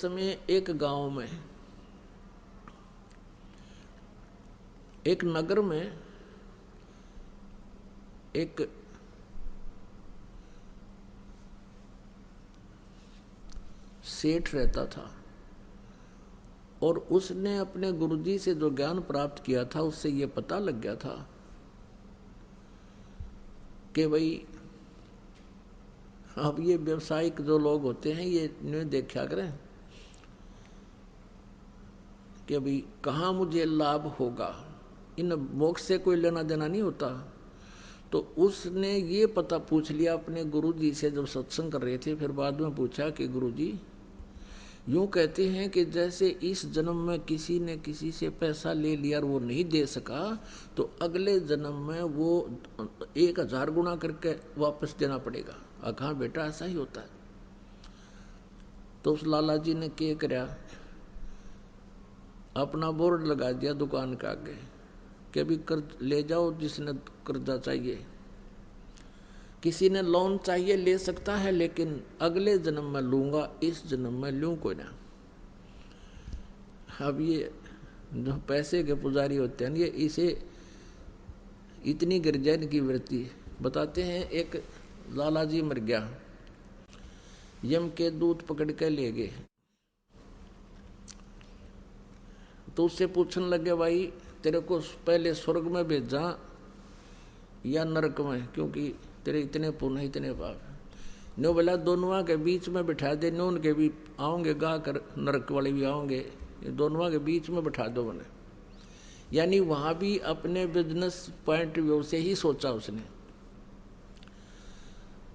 समय एक गांव में, एक नगर में एक सेठ रहता था और उसने अपने गुरुजी से जो ज्ञान प्राप्त किया था उससे ये पता लग गया था कि भाई अब ये व्यवसायिक जो लोग होते हैं ये इन्हें देखा करें कि भाई कहाँ मुझे लाभ होगा, इन मोक्ष से कोई लेना देना नहीं होता। तो उसने ये पता पूछ लिया अपने गुरुजी से जब सत्संग कर रहे थे, फिर बाद में पूछा कि गुरुजी यूँ कहते हैं कि जैसे इस जन्म में किसी ने किसी से पैसा ले लिया और वो नहीं दे सका तो अगले जन्म में वो 1000 गुना करके वापस देना पड़ेगा। कहा बेटा ऐसा ही होता है। तो उस लाला जी ने क्या कराया, अपना बोर्ड लगा दिया दुकान के आगे कि अभी कर्ज ले जाओ, जिसने कर्जा चाहिए, किसी ने लोन चाहिए ले सकता है, लेकिन अगले जन्म में लूंगा, इस जन्म में लूं कोई ना। अब ये जो पैसे के पुजारी होते हैं ये इसे इतनी गिरजन की वृत्ति बताते हैं। एक लाला जी मर गया, यम के दूत पकड़ के ले गए तो उससे पूछने लगे भाई तेरे को पहले स्वर्ग में भेजा या नरक में, क्योंकि तेरे इतने पुण्य इतने पाप। नो बोला दोनों के बीच में बिठा दे, नून के भी आओगे गा कर, नरक वाले भी आओगे, दोनों के बीच में बिठा दो मैंने। यानी वहां भी अपने बिजनेस पॉइंट व्यू से ही सोचा उसने।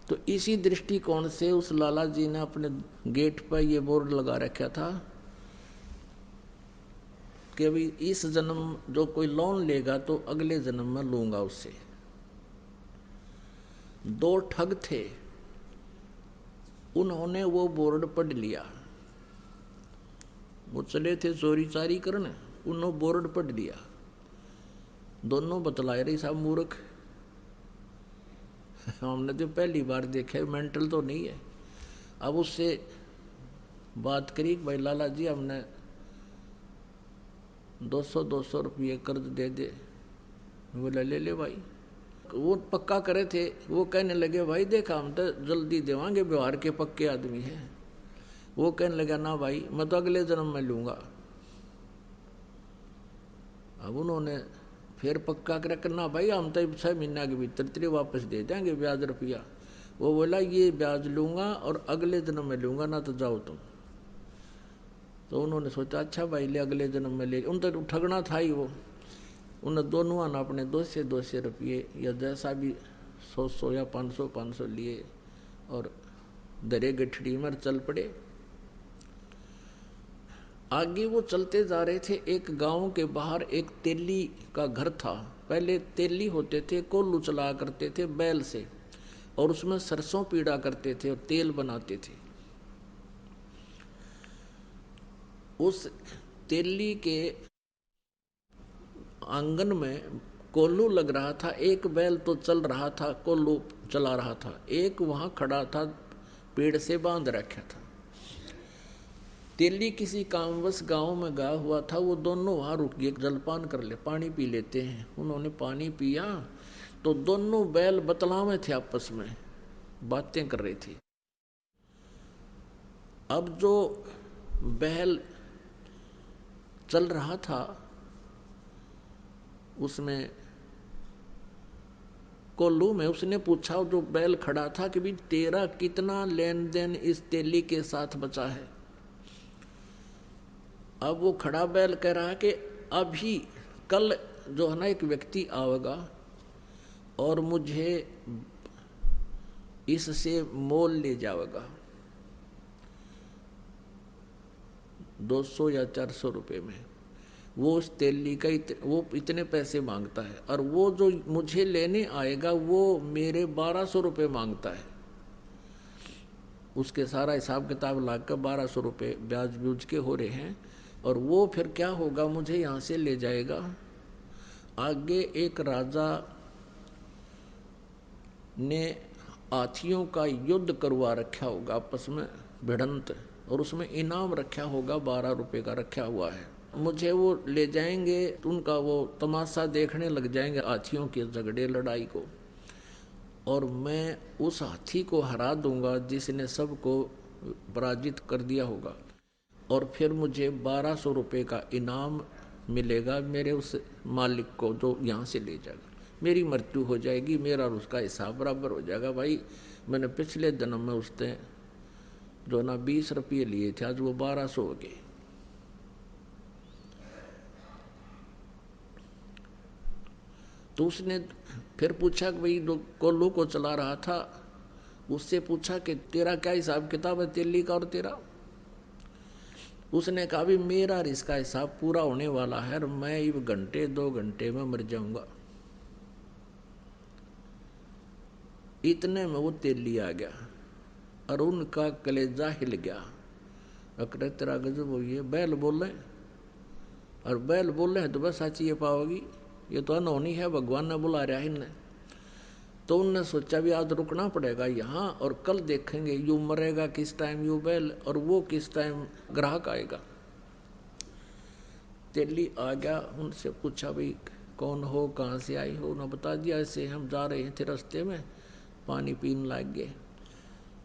तो इसी दृष्टिकोण से उस लाला जी ने अपने गेट पर ये बोर्ड लगा रखा था कि अभी इस जन्म जो कोई लोन लेगा तो अगले जन्म में लूंगा उससे। दो ठग थे, उन्होंने वो बोर्ड पढ़ लिया, वो चले थे चोरी चारी करने, उन्होंने बोर्ड पढ़ लिया। दोनों बतलाए रही साहब मूर्ख, हमने तो पहली बार देखा, मेंटल तो नहीं है। अब उससे बात करी भाई लाला जी हमने 200 रुपये कर्ज दे दे। बोला ले ले भाई। वो पक्का करे थे, वो कहने लगे भाई देखा हम तो जल्दी देवांगे, व्यवहार के पक्के आदमी हैं। वो कहने लगा ना भाई मैं तो अगले जन्म में लूंगा। अब उन्होंने फिर पक्का कर करना भाई हम तो 6 महीने के भीतर तेरे वापस दे देंगे ब्याज रुपया। वो बोला ये ब्याज लूंगा और अगले जन्म में लूंगा, ना तो जाओ तुम। तो उन्होंने सोचा अच्छा भाई ले अगले जन्म में ले, उन तो ठगना था ही वो। उन दोनों ने अपने 200 रुपये या जैसा भी 100 या 500 लिए और दरे गठड़ी में चल पड़े। आगे वो चलते जा रहे थे, एक गांव के बाहर एक तेली का घर था। पहले तेली होते थे, कोल्लू चला करते थे बैल से, और उसमें सरसों पीड़ा करते थे और तेल बनाते थे। उस तेली के आंगन में कोल्लू लग रहा था, एक बैल तो चल रहा था, कोल्लू चला रहा था, एक वहां खड़ा था पेड़ से बांध रखा था। तेली किसी कामवश गांव में गया हुआ था, वो दोनों वहां रुक गए जलपान कर ले, पानी पी लेते हैं। उन्होंने पानी पिया तो दोनों बैल बतलावे थे, आपस में बातें कर रहे थे। अब जो बैल चल रहा था उसमें कोल्लू में, उसने पूछा जो बैल खड़ा था कि भी तेरा कितना लेन देन इस तेली के साथ बचा है। अब वो खड़ा बैल कह रहा है कि अभी कल जो है ना एक व्यक्ति आएगा और मुझे इससे मोल ले जाएगा 200 या 400 रुपए में। वो उस तेली का वो इतने पैसे मांगता है, और वो जो मुझे लेने आएगा वो मेरे 1200 रुपये मांगता है। उसके सारा हिसाब किताब लाकर 1200 रुपये ब्याज ब्यूज के हो रहे हैं। और वो फिर क्या होगा, मुझे यहाँ से ले जाएगा। आगे एक राजा ने हाथियों का युद्ध करवा रखा होगा, आपस में भिड़ंत, और उसमें इनाम रखा होगा, 12 रुपए का रखा हुआ है। मुझे वो ले जाएंगे, उनका वो तमाशा देखने लग जाएंगे हाथियों के झगड़े लड़ाई को, और मैं उस हाथी को हरा दूंगा जिसने सबको पराजित कर दिया होगा, और फिर मुझे 1200 रुपये का इनाम मिलेगा मेरे उस मालिक को जो यहाँ से ले जाएगा। मेरी मृत्यु हो जाएगी, मेरा और उसका हिसाब बराबर हो जाएगा। भाई मैंने पिछले जन्म में उसने जो ना 20 रुपये लिए थे, आज वो 1200 हो गए। तो उसने फिर पूछा कि भाई जो कोल्लू को चला रहा था उससे पूछा कि तेरा क्या हिसाब किताब है तेली का और तेरा? उसने कहा भी मेरा और इसका हिसाब पूरा होने वाला है और मैं एक घंटे 2 घंटे में मर जाऊंगा। इतने में वो तेली आ गया और उनका कलेजा हिल गया। अकरे तेरा गजब हो, ये बैल बोले, और बैल बोले है तो बस साची ये पाओगी, ये तो अनहोनी है, भगवान ने बुला रहा है इन्हें। तो उनने सोचा भी आज रुकना पड़ेगा यहाँ, और कल देखेंगे यू मरेगा किस टाइम यू बैल, और वो किस टाइम ग्राहक आएगा। तेली आ गया, उनसे पूछा भाई कौन हो, कहाँ से आई हो? उन्होंने बता दिया ऐसे हम जा रहे थे रास्ते में, पानी पीने लग गए।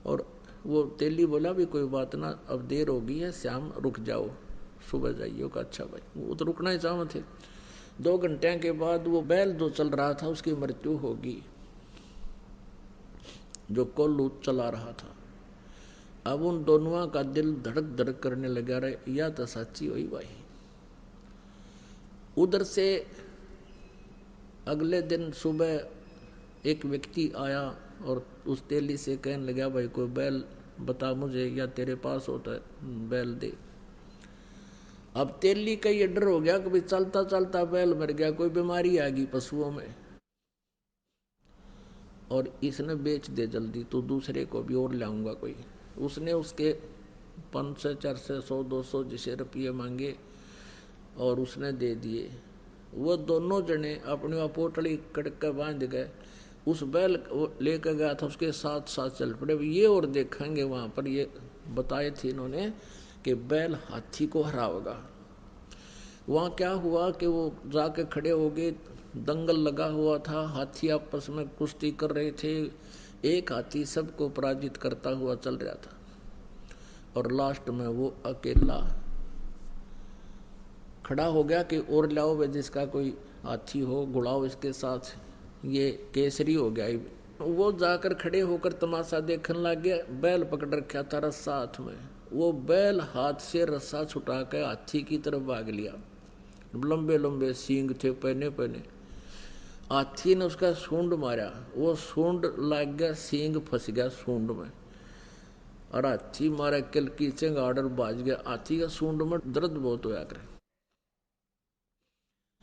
और वो तेली बोला भी कोई बात ना, अब देर हो गई है, शाम रुक जाओ, सुबह जाइए का। अच्छा भाई, वो तो रुकना ही चाह थे। 2 घंटे के बाद वो बैल जो चल रहा था उसकी मृत्यु होगी, जो कोल्लू चला रहा था। अब उन दोनों का दिल धड़क धड़क करने लगा, रहे या तो सच्ची हुई भाई। उधर से अगले दिन सुबह एक व्यक्ति आया और उस तेली से कहने लगा भाई कोई बैल बता मुझे, या तेरे पास होता है बैल दे। अब तेली का ये डर हो गया कि भाई चलता चलता बैल मर गया, कोई बीमारी आ गई पशुओं में और इसने बेच दे जल्दी, तो दूसरे को भी और लाऊंगा कोई। उसने उसके 500 400 100 200 जिसे रुपये मांगे और उसने दे दिए। वो दोनों जने अपनी पोटली कड़क कर बांध गए, उस बैल लेकर गया था उसके साथ साथ चल पड़े। ये और देखेंगे वहां पर ये बताए थे इन्होंने कि बैल हाथी को हराएगा। वहां क्या हुआ कि वो जाके खड़े हो गए, दंगल लगा हुआ था, हाथी आपस में कुश्ती कर रहे थे, एक हाथी सबको पराजित करता हुआ चल रहा था और लास्ट में वो अकेला खड़ा हो गया कि और लाओ वे जिसका कोई हाथी हो, गुड़ाओ इसके साथ, ये केसरी हो गया। वो जाकर खड़े होकर तमाशा देखने लग गया। बैल पकड़ रखा था रस्सा हाथ में, वो बैल हाथ से रस्सा छुटा कर हाथी की तरफ भाग लिया। लंबे लंबे सींग थे पहने पहने। हाथी ने उसका सूंड मारा, वो सूंड लग गया, सींग फंस गया सूंड में और हाथी मारा किल की चंगाड़ और बाज गया। हाथी का सूंड में दर्द बहुत होया करे।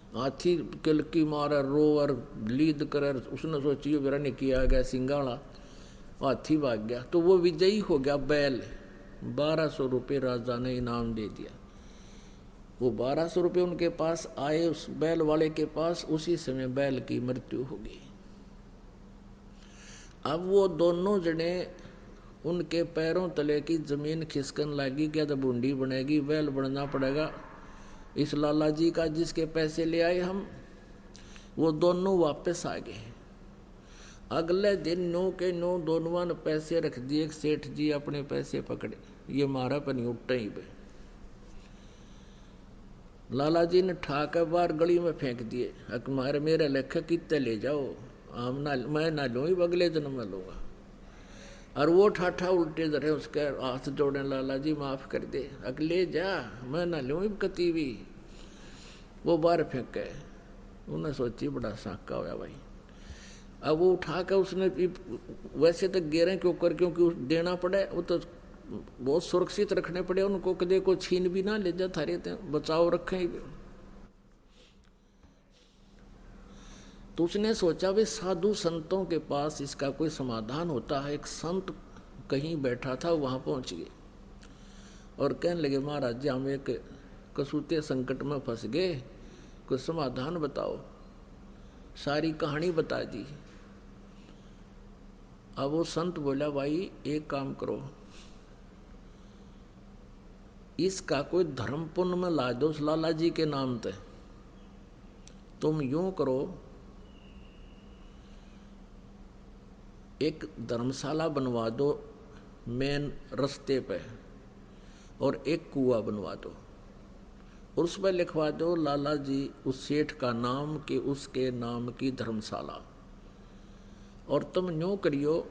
हाथी किलकी मारा, रो और लीद कर, उसने सोची मेरा नहीं किया गया सिंगाड़ा, हाथी भाग गया। तो वो विजयी हो गया बैल। 1200 रुपये राजा ने इनाम दे दिया। वो 1200 रुपये उनके पास आए उस बैल वाले के पास, उसी समय बैल की मृत्यु हो गई। अब वो दोनों जने उनके पैरों तले की जमीन खिसकन लगी, क्या तो बूंदी बनेगी, बैल बनना पड़ेगा इस लाला जी का जिसके पैसे ले आए हम। वो दोनों वापस आ गए। अगले दिन 9 के 9 दोनों ने पैसे रख दिए। सेठ जी अपने पैसे पकड़े, ये मारा पर नहीं उठा ही पे। लाला जी ने ठाकर बाहर गली में फेंक दिए, मारे मेरे लेखे कितने ले जाओ, हम ना मैं ना लूँ, अगले जन्म में लूंगा। और वो ठाठा उल्टे धरे उसके हाथ जोड़े, लाला जी माफ कर दे, अगले जा मैं ना लूँ कती भी। वो बाहर फेंक गए। उन्हें सोची बड़ा साका होया भाई। अब वो उठा कर उसने वैसे तो गिरे क्यों कर, क्योंकि देना पड़े, वो तो बहुत सुरक्षित रखने पड़े उनको, कदे को छीन भी ना ले जा, थारे बचाव रखे। तो उसने सोचा भी साधु संतों के पास इसका कोई समाधान होता है। एक संत कहीं बैठा था, वहां पहुंच गए और कहने लगे महाराज जी हम एक कसूते संकट में फंस गए, कोई समाधान बताओ। सारी कहानी बता दी। अब वो संत बोला भाई एक काम करो, इसका कोई धर्म पुण्य में ला दो उस लाला जी के नाम पे। तुम यूं करो, एक धर्मशाला बनवा दो मेन रास्ते पे, और एक कुआं बनवा दो, और उस पर लिखवा दो लाला जी उस सेठ का नाम कि उसके नाम की धर्मशाला। और तुम यूं करियो,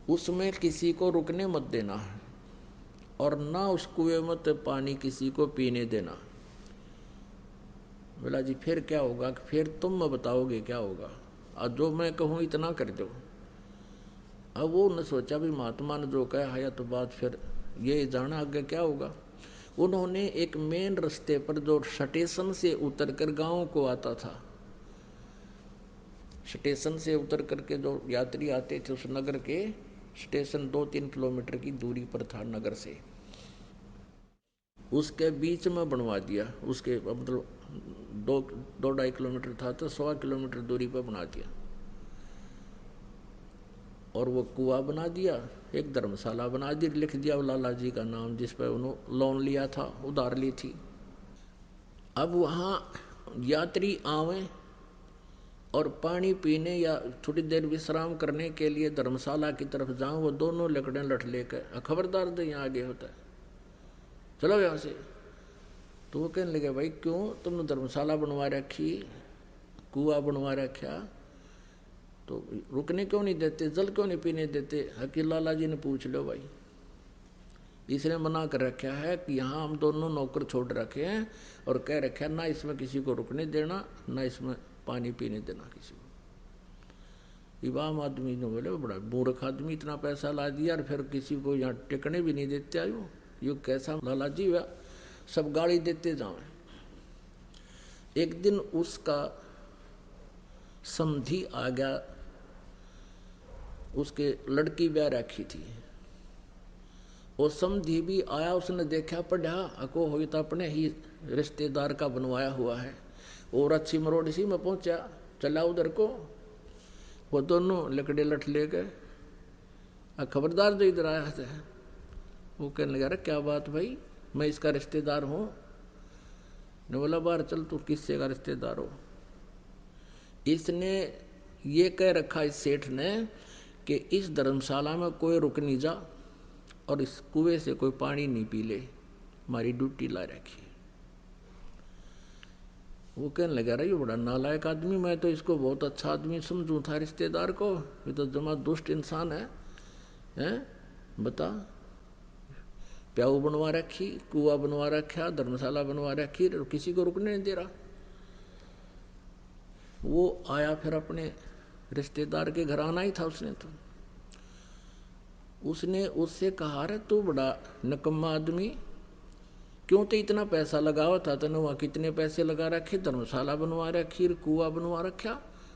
उसमें किसी को रुकने मत देना है, और ना उस कुएं में तो पानी किसी को पीने देना। बोला जी फिर क्या होगा? फिर तुम मैं बताओगे क्या होगा, और जो मैं कहूँ इतना कर दो। अब वो ने सोचा भी महात्मा ने जो कहा है तो बात फिर ये जाना आगे क्या होगा। उन्होंने एक मेन रास्ते पर जो स्टेशन से उतर कर गाँव को आता था, स्टेशन से उतर करके जो यात्री आते थे उस नगर के, स्टेशन 2-3 किलोमीटर की दूरी पर था नगर से, उसके बीच में बनवा दिया। उसके मतलब 2-2.5 किलोमीटर था तो 1.25 किलोमीटर दूरी पर बना दिया, और वो कुआं बना दिया, एक धर्मशाला बना दी, लिख दिया लाला जी का नाम जिस पर उन्होंने लोन लिया था, उधार ली थी। अब वहाँ यात्री आवे और पानी पीने या थोड़ी देर विश्राम करने के लिए धर्मशाला की तरफ जाऊं, वो दोनों लकड़े लठ लेकर खबरदार दे यहाँ आगे होता है, चलो यहाँ से। तो वो कहने लगे भाई क्यों, तुमने धर्मशाला बनवा रखी, कुआं बनवा रखा, तो रुकने क्यों नहीं देते, जल क्यों नहीं पीने देते? हकील लाला जी ने पूछ लो भाई, इसने मना कर रखा है कि यहाँ हम दोनों नौकर छोड़ रखे हैं, और कह रखा है ना इसमें किसी को रुकने देना, ना इसमें पानी पीने देना किसी को। इवाम आदमी ने बोले बड़ा मूर्ख आदमी, इतना पैसा ला दिया और फिर किसी को यहाँ टिकने भी नहीं देते आयो, यो कैसा लाला जी हुआ, सब गाली देते जाओ। एक दिन उसका समधी आ गया, उसके लड़की ब्याह रखी थी, वो समधी भी आया, उसने देखा पढ़ा अको हो तो अपने ही रिश्तेदार का बनवाया हुआ है, और अच्छी मरोड़ सी में पहुंचा, चला उधर को, वो दोनों लकड़े लठ ले गए, खबरदार जो इधर आया है। वो कहने लगा अरे क्या बात भाई, मैं इसका रिश्तेदार हूँ। ने बोला बाहर चल, तू किससे का रिश्तेदार हो? इसने ये कह रखा इस सेठ ने कि इस धर्मशाला में कोई रुक नहीं जा, और इस कुएं से कोई पानी नहीं पी ले, हमारी ड्यूटी ला रखी है। वो कहने लगा अरे ये बड़ा नालायक आदमी, मैं तो इसको बहुत अच्छा आदमी समझूं था रिश्तेदार को, ये तो जमा दुष्ट इंसान है, हैं? बता, प्याऊ बनवा रखी, कुआं बनवा रखा, धर्मशाला बनवा रखी, और किसी को रुकने नहीं दे रहा। वो आया फिर अपने रिश्तेदार के घर आना ही था उसने, तो उसने उससे कहा रे तू बड़ा नकम्मा आदमी, क्यों तो इतना पैसा लगावा था, तने वहाँ कितने पैसे लगा रखे, धर्मशाला बनवा रखी, कुआं बनवा रखा,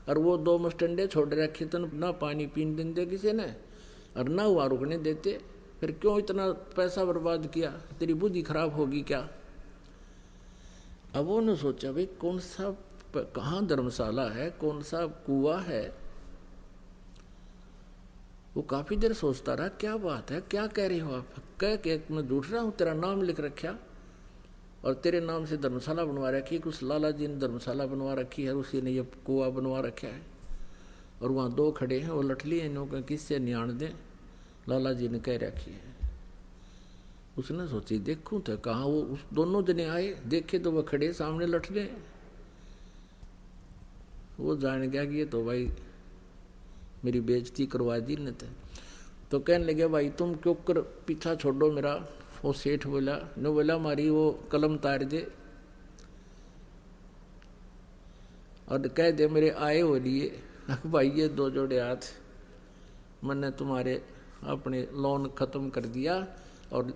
और वो 2 मस्टंडे छोड़ रखे, तन ना पानी पीने देते किसी ने, और ना वहाँ रुकने देते, फिर क्यों इतना पैसा बर्बाद किया, तेरी बुद्धि खराब होगी क्या? अब वो ने सोचा भाई कौन सा, कहाँ धर्मशाला है, कौन सा कुआं है। वो काफी देर सोचता रहा, क्या बात है, क्या कह रहे हो आप? कह के मैं झूठ रहा हूँ, तेरा नाम लिख रखा और तेरे नाम से धर्मशाला बनवा रखी, कुछ लाला जी ने धर्मशाला बनवा रखी है, उसी ने ये कुआं बनवा रखा है, और वहाँ 2 खड़े हैं, वो लठ लिए इन्हों किससे नियाण दे, लाला जी ने कह रखी है। उसने सोची देखूं तो कहाँ, वो उस दोनों जने आए, देखे तो वह खड़े सामने लठ ले, वो जान गया कि ये तो भाई मेरी बेइज्जती करवा दी न। तो कहने लगे भाई तुम क्यों कर पीछा छोड़ो मेरा। वो सेठ बोला, ने बोला मारी वो कलम तार दे और कह दे मेरे आए हो लिए। भाई ये 2 जोड़े हाथ, मैंने तुम्हारे अपने लोन खत्म कर दिया और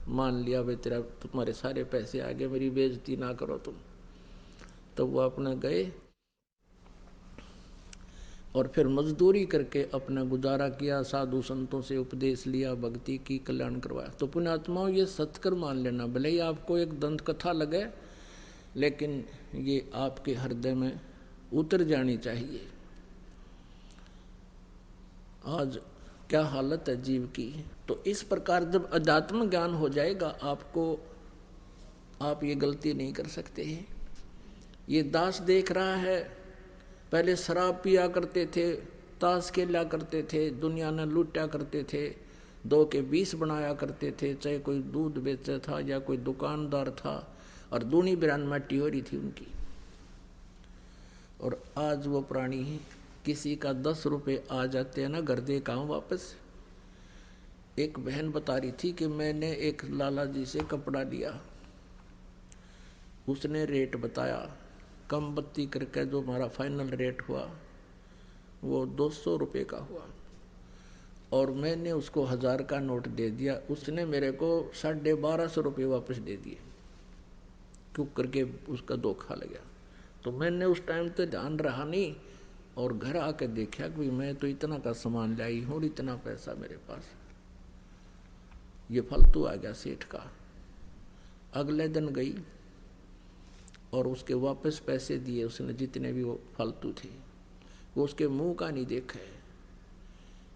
मान लिया भाई तेरा, तुम्हारे सारे पैसे आ गए, मेरी बेइज्जती ना करो तुम। तो वो अपना गए और फिर मजदूरी करके अपना गुजारा किया, साधु संतों से उपदेश लिया, भक्ति की, कल्याण करवाया। तो पुण्यात्माओं ये सत्कर मान लेना, भले ही आपको एक दंत कथा लगे, लेकिन ये आपके हृदय में उतर जानी चाहिए। आज क्या हालत है जीव की। तो इस प्रकार जब अध्यात्म ज्ञान हो जाएगा आपको, आप ये गलती नहीं कर सकते हैं। ये दास देख रहा है, पहले शराब पिया करते थे, ताश खेला करते थे, दुनिया ने लूटा करते थे, 2 के 20 बनाया करते थे, चाहे कोई दूध बेचा था या कोई दुकानदार था, और दूनी बिरान माटी हो रही थी उनकी। और आज वो प्राणी किसी का 10 रुपये आ जाते हैं ना, घर दे काम वापस। एक बहन बता रही थी कि मैंने एक लाला जी से कपड़ा लिया, उसने रेट बताया, कम बत्ती करके जो हमारा फाइनल रेट हुआ वो 200 रुपये का हुआ, और मैंने उसको 1000 का नोट दे दिया, उसने मेरे को 1250 रुपये वापस दे दिए, क्यों करके उसका धोखा लगा। तो मैंने उस टाइम तो ध्यान रहा नहीं, और घर आके देखा कि मैं तो इतना का सामान लाई हूँ, इतना पैसा मेरे पास, ये फालतू आ गया सेठ का। अगले दिन गई और उसके वापस पैसे दिए उसने, जितने भी वो फालतू थे। वो उसके मुंह का नहीं देखा है,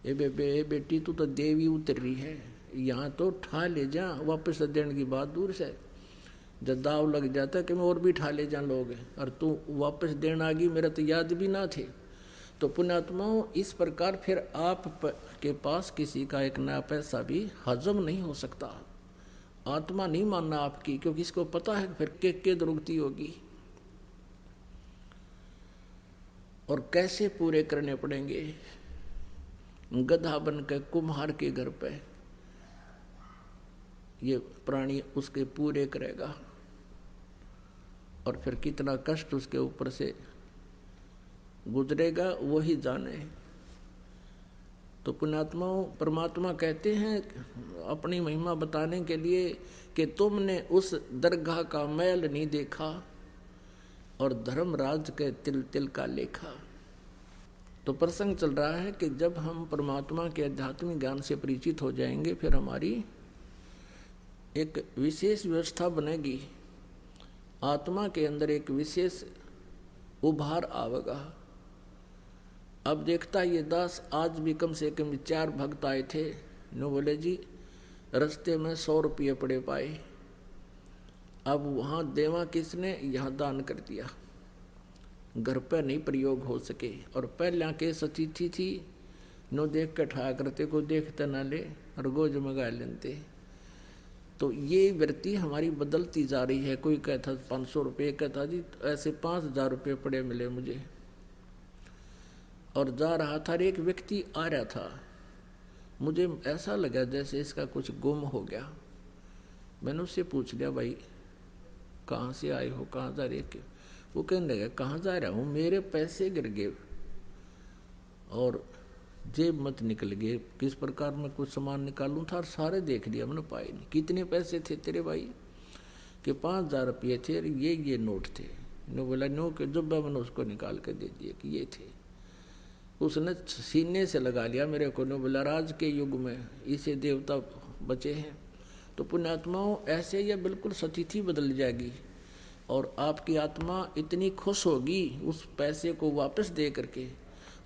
ए बेटी तू तो देवी उतर रही है, यहाँ तो ठा ले जा, वापस देने की बात दूर से। जब दाव लग जाता कि मैं और भी ठा ले जा लोग, और तू वापस देना आ गई, मेरा तो याद भी ना थे। तो पुण्यात्माओं, इस प्रकार फिर आप के पास किसी का एक नया पैसा भी हजम नहीं हो सकता। आत्मा नहीं मानना आपकी, क्योंकि इसको पता है फिर के दुर्गति होगी और कैसे पूरे करने पड़ेंगे। गधा बन के कुम्हार के घर पे ये प्राणी उसके पूरे करेगा, और फिर कितना कष्ट उसके ऊपर से गुजरेगा वही जाने। तो पुण्यात्माओं, परमात्मा कहते हैं अपनी महिमा बताने के लिए कि तुमने उस दरगाह का मैल नहीं देखा और धर्मराज के तिल तिल का लेखा। तो प्रसंग चल रहा है कि जब हम परमात्मा के आध्यात्मिक ज्ञान से परिचित हो जाएंगे, फिर हमारी एक विशेष व्यवस्था बनेगी, आत्मा के अंदर एक विशेष उभार आवेगा। अब देखता ये दास, आज भी कम से कम 4 भक्त आए थे, नो बोले जी रास्ते में 100 रुपये पड़े पाए, अब वहाँ देवा किसने, यहाँ दान कर दिया, घर पर नहीं प्रयोग हो सके। और पहले के सतिथि थी, नो देख के ठा करते, को देखते ना ले और गोज मंगा लेते। तो ये वृत्ति हमारी बदलती जा रही है। कोई कहता 500 रुपये, कहता जी ऐसे 5000 रुपये पड़े मिले मुझे। और जा रहा था, एक व्यक्ति आ रहा था, मुझे ऐसा लगा जैसे इसका कुछ गुम हो गया। मैंने उससे पूछ लिया, भाई कहाँ से आए हो, कहाँ जा रहे? वो कहने लगा, कहाँ जा रहा हूँ, मेरे पैसे गिर गए और जेब मत निकल गए, किस प्रकार मैं कुछ सामान निकालूं था और सारे देख लिया, मैंने पाए नहीं। कितने पैसे थे तेरे भाई? कि 5000 रुपये थे, ये नोट थे। नो बोला, नो के जब मैंने उसको निकाल के दे दिए कि ये थे। उसने सीने से लगा लिया मेरे को। नो बोला, राज के युग में इसे देवता बचे हैं। तो पुण्यात्माओं, ऐसे यह बिल्कुल स्थिति बदल जाएगी और आपकी आत्मा इतनी खुश होगी उस पैसे को वापस दे करके।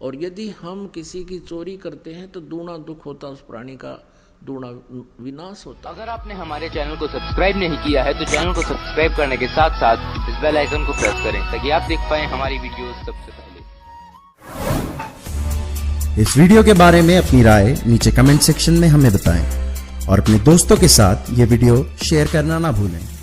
और यदि हम किसी की चोरी करते हैं तो दूना दुख होता, उस प्राणी का दूना विनाश होता। अगर आपने हमारे चैनल को सब्सक्राइब नहीं किया है तो चैनल को सब्सक्राइब करने के साथ साथ इस बेल आइकन को प्रेस करें ताकि आप देख पाएं हमारी वीडियोस सबसे पहले। इस वीडियो के बारे में अपनी राय नीचे कमेंट सेक्शन में हमें बताएं और अपने दोस्तों के साथ ये वीडियो शेयर करना ना भूलें।